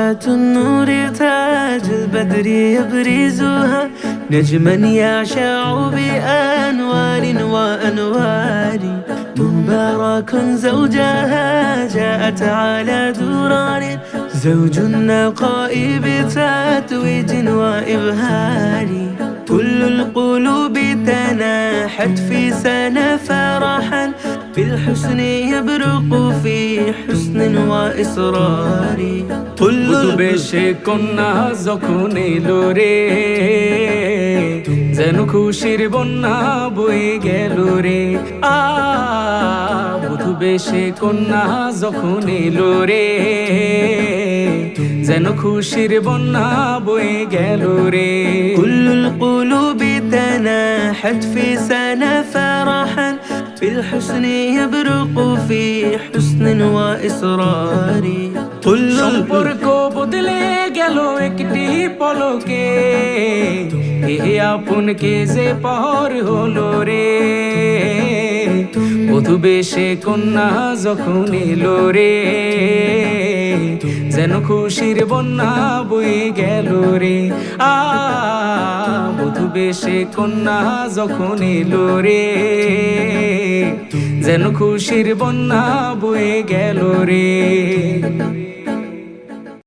طلعة النور تاج البدر يبرزها نجما يشع بأنوار وأنوار مبارك زوجها جاءت على درار زوج النقاء بتتويج وإبهار كل القلوب تناحت في سنة فرحا بالحسن يبرق في حسن وإصرار বেশে কন্যা যখন এলো রে যেন খুশির বন্যা বয়ে গেল রে বধূ বেশে কন্যা যখন এলো রে যেন খুশির বন্যা বয়ে গেল রে كل القلوب تناحت في سنة فرحا بالحسن يبرق في حسن وإصرار সম্পর্ক বদলে গেল একটি পলকে এ আপনকে যে পর হলো রে বধূ বেশে কন্যা যখন এলো রে যেন খুশির বন্যা বয়ে গেল রে বধূ বেশে কন্যা যখন এলো রে যেন খুশির বন্যা বয়ে গেল রে